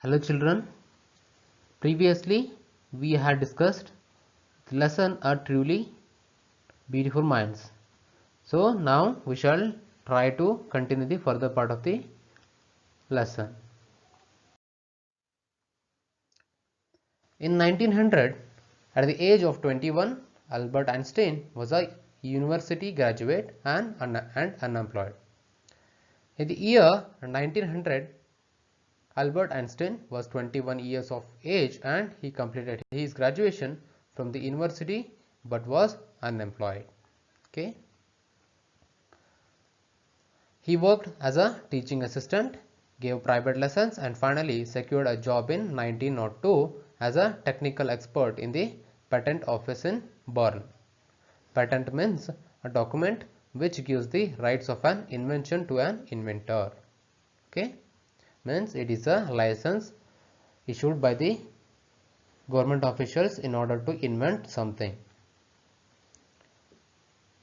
Hello children, previously we had discussed the lesson are truly beautiful minds. So now we shall try to continue the further part of the lesson. In 1900, at the age of 21, Albert Einstein was a university graduate and unemployed. In the year 1900, Albert Einstein was 21 years of age and he completed his graduation from the university but was unemployed. Okay. He worked as a teaching assistant, gave private lessons and finally secured a job in 1902 as a technical expert in the patent office in Bern. Patent means a document which gives the rights of an invention to an inventor. Okay. Means it is a license issued by the government officials in order to invent something.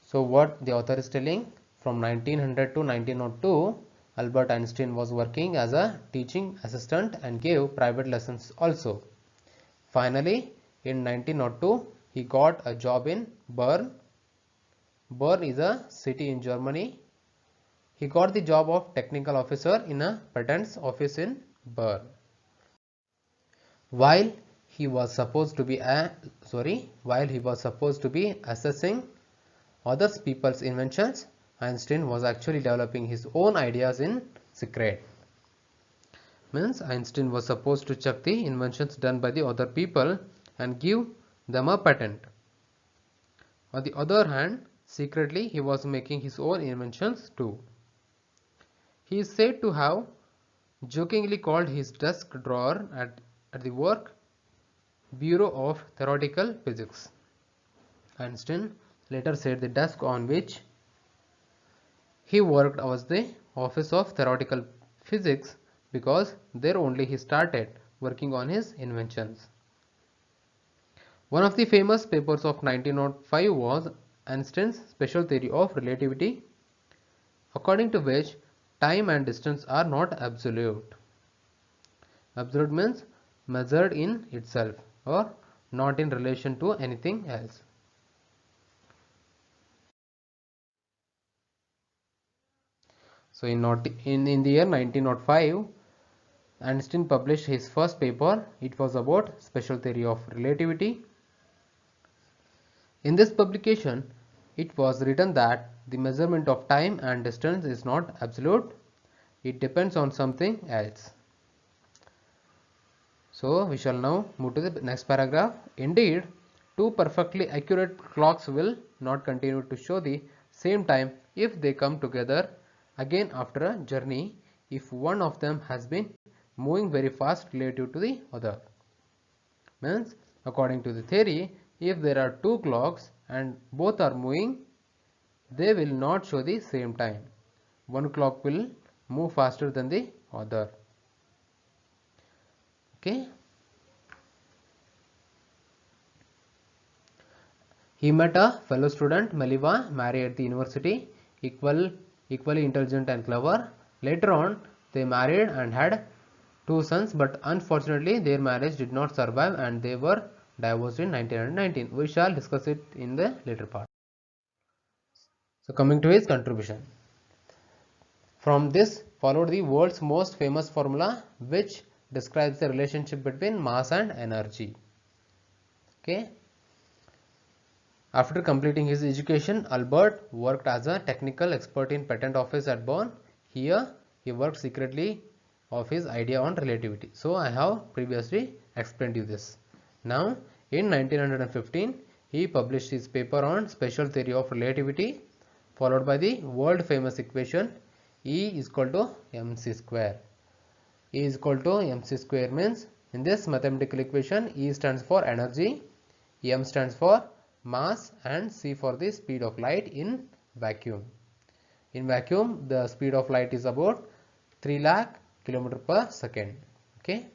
So what the author is telling, from 1900 to 1902, Albert Einstein was working as a teaching assistant and gave private lessons also. Finally, in 1902, he got a job in Bern. Bern is a city in Germany. He got the job of technical officer in a patents office in Bern. While he was supposed to be assessing other people's inventions, Einstein was actually developing his own ideas in secret. Means Einstein was supposed to check the inventions done by the other people and give them a patent. On the other hand, secretly he was making his own inventions too. He is said to have jokingly called his desk drawer at the work Bureau of Theoretical Physics. Einstein later said the desk on which he worked was the Office of Theoretical Physics because there only he started working on his inventions. One of the famous papers of 1905 was Einstein's special theory of relativity, according to which time and distance are not absolute. Absolute means measured in itself or not in relation to anything else. So in the year 1905, Einstein published his first paper. It was about special theory of relativity. In this publication, it was written that the measurement of time and distance is not absolute. It depends on something else. So we shall now move to the next paragraph. Indeed, two perfectly accurate clocks will not continue to show the same time if they come together again after a journey if one of them has been moving very fast relative to the other. Means, according to the theory, if there are two clocks and both are moving, they will not show the same time. One clock will move faster than the other. Okay. He met a fellow student, Meliva, Mary at the university, equally intelligent and clever. Later on, they married and had two sons, but unfortunately their marriage did not survive and they were divorced in 1919. We shall discuss it in the later part. So coming to his contribution. From this followed the world's most famous formula which describes the relationship between mass and energy. Okay. After completing his education, Albert worked as a technical expert in patent office at Bonn. Here he worked secretly of his idea on relativity. So I have previously explained you this. Now in 1915 he published his paper on special theory of relativity, followed by the world famous equation E is equal to mc square. E is equal to mc square means in this mathematical equation E stands for energy, m stands for mass and c for the speed of light in vacuum. In vacuum the speed of light is about 3 lakh km per second. Okay.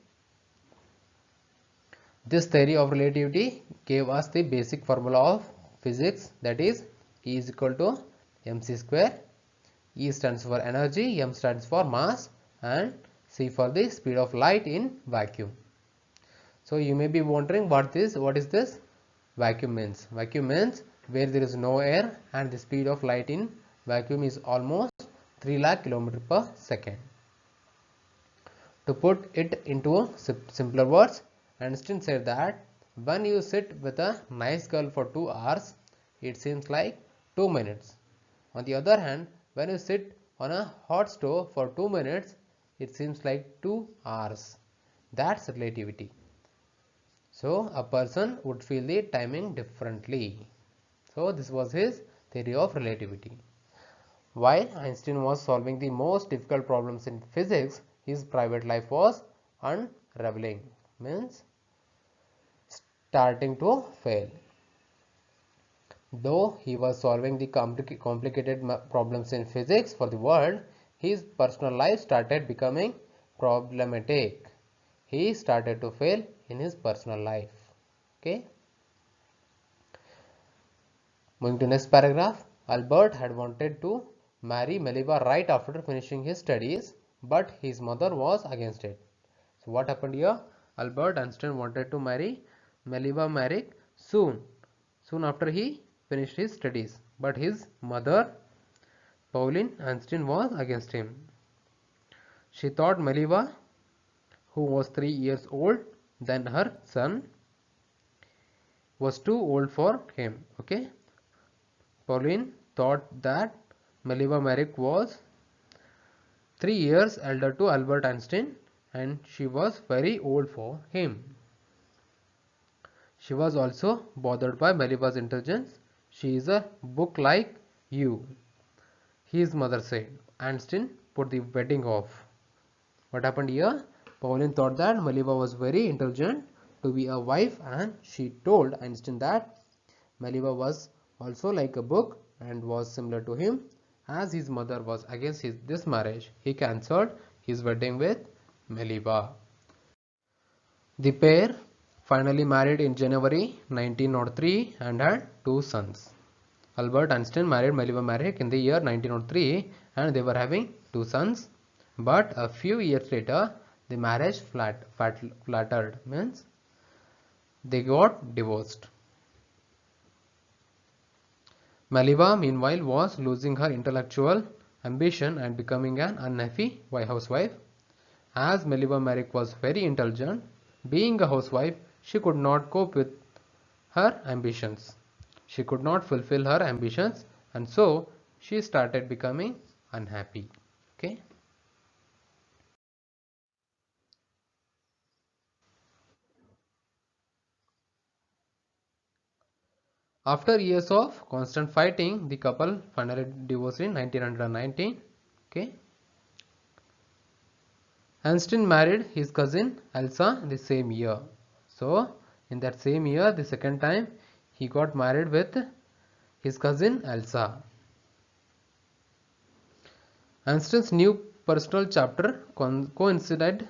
This theory of relativity gave us the basic formula of physics, that is E is equal to mc square. E stands for energy, m stands for mass and C for the speed of light in vacuum. So you may be wondering what is this vacuum means. Vacuum means where there is no air and the speed of light in vacuum is almost 3 lakh km per second. To put it into simpler words, Einstein said that when you sit with a nice girl for 2 hours, it seems like 2 minutes. On the other hand, when you sit on a hot stove for 2 minutes, it seems like 2 hours. That's relativity. So a person would feel the timing differently. So this was his theory of relativity. While Einstein was solving the most difficult problems in physics, his private life was unraveling, means starting to fail. Though he was solving the complicated problems in physics for the world, his personal life started becoming problematic. He started to fail in his personal life. Okay. Moving to next paragraph. Albert had wanted to marry Meleva right after finishing his studies, but his mother was against it. So what happened here? Albert Einstein wanted to marry Meleva Merrick soon after he finished his studies, but his mother Pauline Einstein was against him. She thought Meleva, who was 3 years old than her son, was too old for him. Okay. Pauline thought that Meleva Merrick was 3 years elder to Albert Einstein and she was very old for him. She was also bothered by Meleva's intelligence. She is a book like you, his mother said. Einstein put the wedding off. What happened here? Pauline thought that Meleva was very intelligent to be a wife and she told Einstein that Meleva was also like a book and was similar to him. As his mother was against this marriage, he cancelled his wedding with Meleva. The pair finally married in January 1903 and had 2 sons. Albert Einstein married Meleva Merrick in the year 1903 and they were having 2 sons. But a few years later, the marriage flattered, means they got divorced. Meleva, meanwhile, was losing her intellectual ambition and becoming an unhappy housewife. As Meleva Merrick was very intelligent, being a housewife, she could not cope with her ambitions. She could not fulfill her ambitions and so she started becoming unhappy. Okay. After years of constant fighting, the couple finally divorced in 1919. Okay. Einstein married his cousin Elsa the same year. So, in that same year, the second time, he got married with his cousin Elsa. Einstein's new personal chapter coincided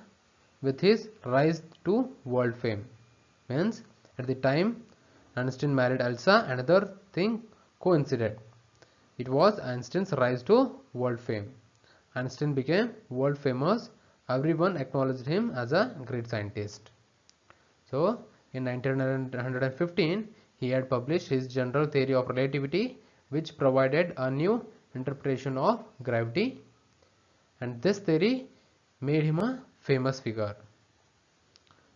with his rise to world fame. Means, at the time Einstein married Elsa, another thing coincided. It was Einstein's rise to world fame. Einstein became world famous. Everyone acknowledged him as a great scientist. So, in 1915, he had published his general theory of relativity, which provided a new interpretation of gravity, and this theory made him a famous figure.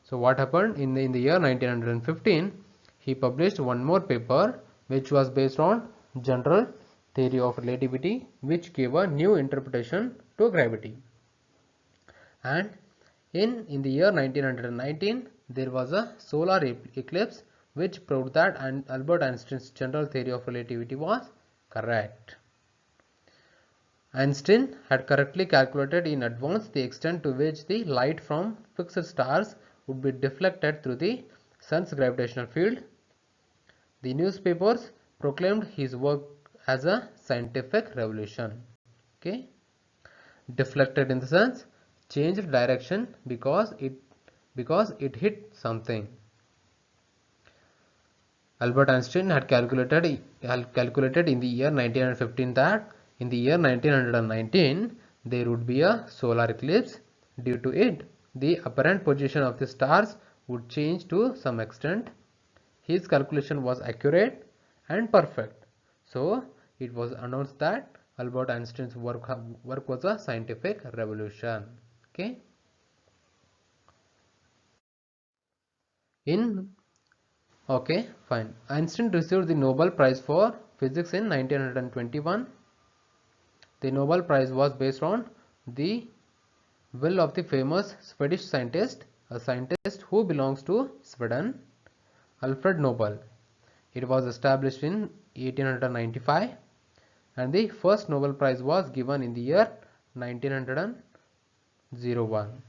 So, what happened in the year 1915? He published one more paper which was based on general theory of relativity, which gave a new interpretation to gravity. And in the year 1919, there was a solar eclipse which proved that Albert Einstein's general theory of relativity was correct. Einstein had correctly calculated in advance the extent to which the light from fixed stars would be deflected through the sun's gravitational field. The newspapers proclaimed his work as a scientific revolution. Okay, deflected in the sense changed direction because it hit something. Albert Einstein had calculated in the year 1915 that in the year 1919 there would be a solar eclipse Due to it, the apparent position of the stars would change to some extent. His calculation was accurate and perfect. So, it was announced that Albert Einstein's work was a scientific revolution. Okay. Okay, fine. Einstein received the Nobel Prize for Physics in 1921. The Nobel Prize was based on the will of the famous Swedish scientist, a scientist who belongs to Sweden, Alfred Nobel. It was established in 1895 and the first Nobel Prize was given in the year 1901.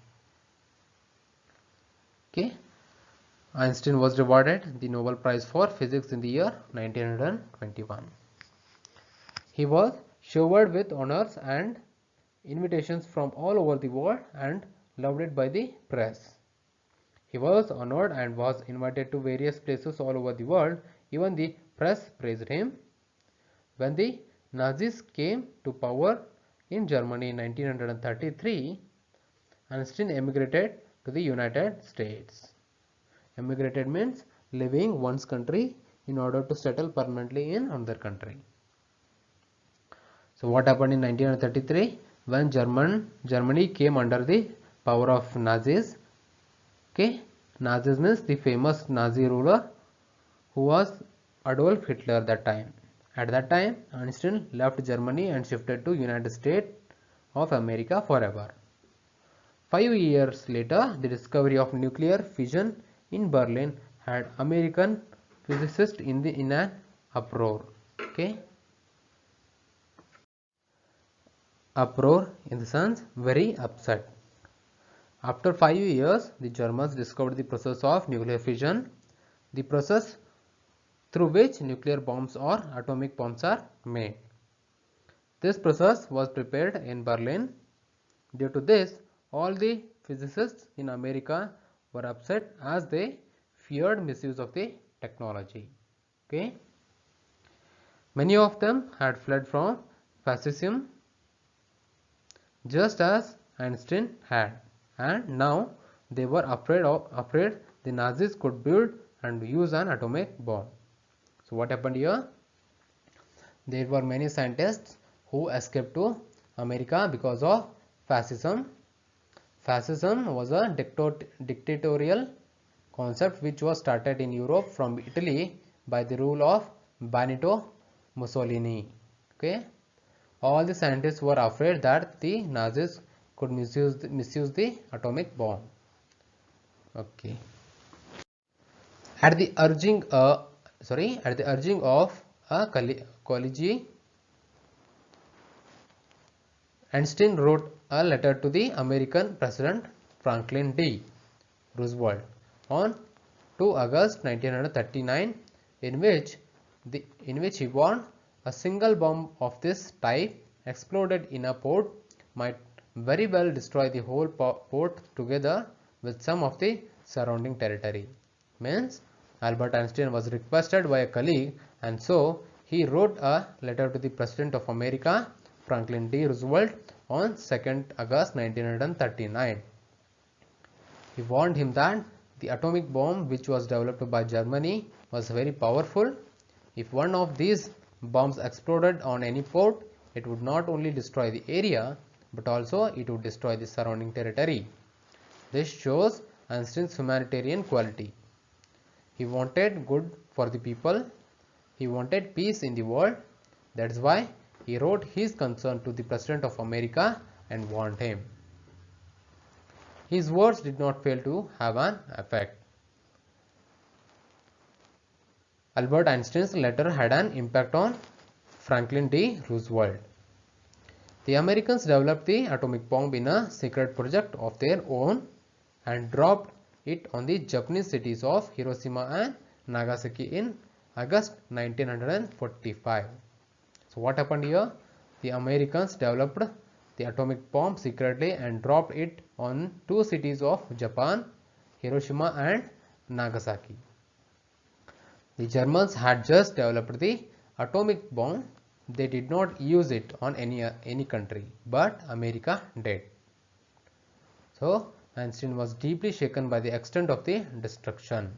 Okay. Einstein was rewarded the Nobel Prize for Physics in the year 1921. He was showered with honors and invitations from all over the world and loved by the press. He was honored and was invited to various places all over the world. Even the press praised him. When the Nazis came to power in Germany in 1933, Einstein emigrated to the United States. Emigrated means leaving one's country in order to settle permanently in another country. So what happened in 1933 when Germany came under the power of Nazis? Okay, Nazis means the famous Nazi ruler who was Adolf Hitler that time. At that time, Einstein left Germany and shifted to United States of America forever. 5 years later, the discovery of nuclear fission in Berlin had American physicists in an uproar. Okay, uproar in the sense very upset. After 5 years, the Germans discovered the process of nuclear fission, the process through which nuclear bombs or atomic bombs are made. This process was prepared in Berlin. Due to this, all the physicists in America were upset as they feared misuse of the technology. Okay. Many of them had fled from fascism just as Einstein had, and now they were afraid the Nazis could build and use an atomic bomb. So what happened here? There were many scientists who escaped to America because of fascism. Fascism was a dictatorial concept which was started in Europe from Italy by the rule of Benito Mussolini. Okay, all the scientists were afraid that the Nazis could misuse the atomic bomb. Okay, at the urging of a colleague, Einstein wrote a letter to the American President Franklin D. Roosevelt on 2 August 1939 in which he warned a single bomb of this type exploded in a port might very well destroy the whole port together with some of the surrounding territory. Means Albert Einstein was requested by a colleague, and so he wrote a letter to the President of America Franklin D. Roosevelt on 2nd August 1939. He warned him that the atomic bomb which was developed by Germany was very powerful. If one of these bombs exploded on any port, it would not only destroy the area but also it would destroy the surrounding territory. This shows Einstein's humanitarian quality. He wanted good for the people. He wanted peace in the world. That is why he wrote his concern to the President of America and warned him. His words did not fail to have an effect. Albert Einstein's letter had an impact on Franklin D. Roosevelt. The Americans developed the atomic bomb in a secret project of their own and dropped it on the Japanese cities of Hiroshima and Nagasaki in August 1945. So what happened here? The Americans developed the atomic bomb secretly and dropped it on two cities of Japan, Hiroshima and Nagasaki. The Germans had just developed the atomic bomb. They did not use it on any country, but America did. So Einstein was deeply shaken by the extent of the destruction.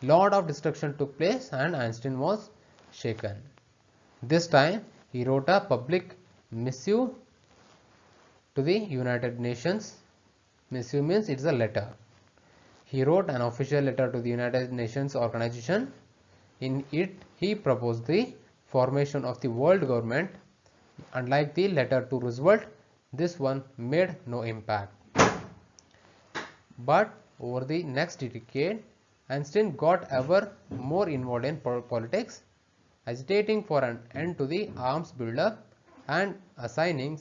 Lot of destruction took place and Einstein was shaken. This time he wrote a public missive to the United Nations. Missive means it is a letter. He wrote an official letter to the United Nations organization. In it, he proposed the formation of the world government. Unlike the letter to Roosevelt, this one made no impact. But over the next decade, Einstein got ever more involved in politics, agitating for an end to the arms buildup and assigning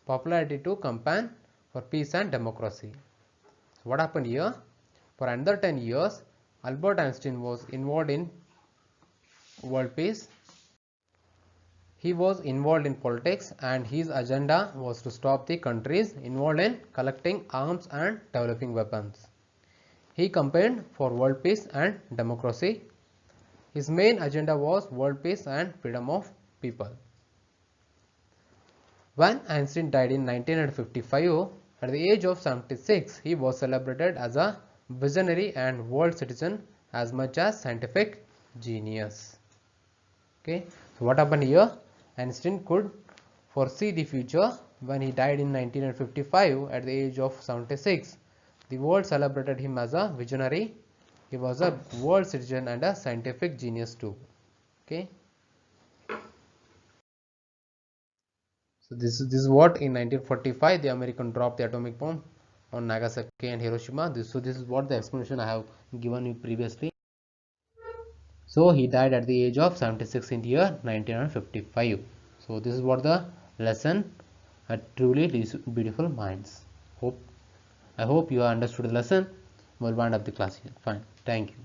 popularity to campaign for peace and democracy. So what happened here? For another 10 years, Albert Einstein was involved in world peace. He was involved in politics and his agenda was to stop the countries involved in collecting arms and developing weapons. He campaigned for world peace and democracy. His main agenda was world peace and freedom of people. When Einstein died in 1955, at the age of 76, he was celebrated as a visionary and world citizen as much as scientific genius. Okay, so what happened here? Einstein could foresee the future. When he died in 1955 at the age of 76, the world celebrated him as a visionary. He was a world citizen and a scientific genius too. Okay. So this is what in 1945 the American dropped the atomic bomb on Nagasaki and Hiroshima. This is what the explanation I have given you previously. So he died at the age of 76 in the year 1955. So this is what the lesson at Truly Beautiful Minds. I hope you have understood the lesson. We'll wind up the class here. Fine. Thank you.